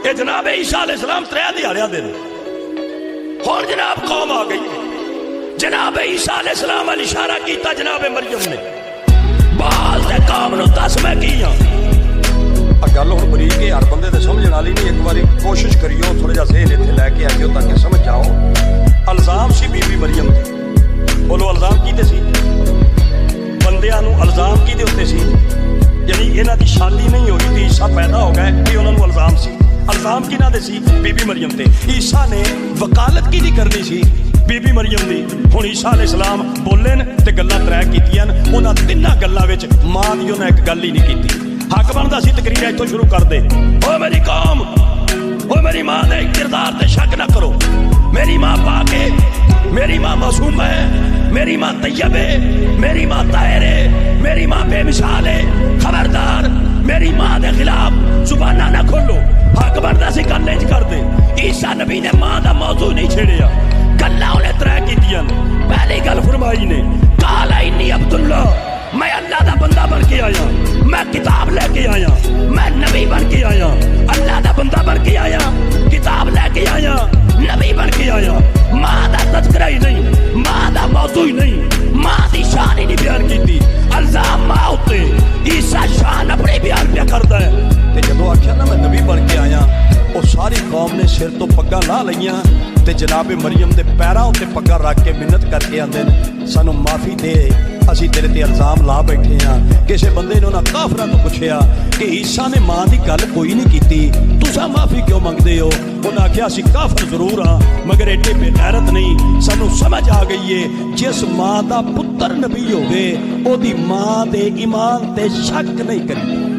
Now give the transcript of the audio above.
कि जनाब ईसा अलैहिस्सलाम 3 दिहाड़ियां दे हुण जनाब कौम आ गई। जनाब ईसा अलैहिस्सलाम वाल इशारा किया जनाब मरियम ने बाल ते कौम नूं दस मैं की हां। गल हुण बरीक है, हर बंदे ते समझण वाली नहीं। एक बारी कोशिश करियो थोड़ा जिहा ज़हन इत्थे लैके आइयो ताकि समझ जाओ। इल्जाम सी बीबी मरियम ते, बोलो इल्जाम कीते सी? बंदियां नूं इल्जाम कीदे उत्ते सी? यानी इन्हां दी शादी नहीं हुई थी, ईसा पैदा हो गए, ये उन्हां नूं इल्जाम सी। इल्जाम किन्हां दे सी? बीबी मरियम ते। ईसा ने वकालत किहदी करनी सी? बीबी मरियम दी। हुण ईसा अलैहिस्सलाम बोले न ते गल्लां त्रै कीतियां न, उन्हां तिन्नां गल्लां विच मां दी उन्हां एक गल ही नहीं कीती। हक बनदा सी तकरीर इत्थों शुरू कर दे। ओ मेरी कौम, ओ मेरी मां दे किरदार ते शक ना करो। मेरी मां पाक है, मेरी मां मासूम है, मेरी मां तैयब है, मेरी मां ताहिर है, मेरी मां बेमिसाल है। खबरदार मेरी मां दे खिलाफ जुबाना ना खोलो। हक बनदा सी गल इंज कर दे। ईसा नबी ने मां दा मौजू नहीं छेड़िया, गल्लां उन्हें त्रै कीतियां। पहली गल फरमाई ने काला इन्नी अब्दुल्ला, मैं अल्लाह दा बंदा बन के आया, मैं किताब लेके आया, मैं नबी बन के आया। अल्लाह दा बंदा बन के आया, किताब लेके आया, नबी बन के आया। मां दा तज़किरा ही नहीं, मां दा मौजू ही नहीं, मां दी शान ही नहीं बयान की। इल्जाम मां उत्ते, ईसा शान अपनी बयान पे करदा है। ते जदों आख्या ना मैं नबी बन के आया, वो सारी कौम ने सिर तो पग्गां ला लईयां ते जनाब मरियम दे पैरां उत्ते पग्गां रख के मिन्नत करके आंदे ने सानू माफ़ी दे, असीं तेरे ते इल्जाम ला बैठे हाँ। किसी बंदे ने उन्हां काफरां तो पुछया कि ईसा ने मां दी गल कोई नहीं कीती, तुसां माफ़ी क्यों मंगदे हो? उन्हां आख्या असीं काफर जरूर हाँ मगर एडे बेगैरत नहीं। सानू समझ आ गई है जिस मां दा पुत्तर नबी होवे ओदी मां दे ईमान ते शक नहीं करी।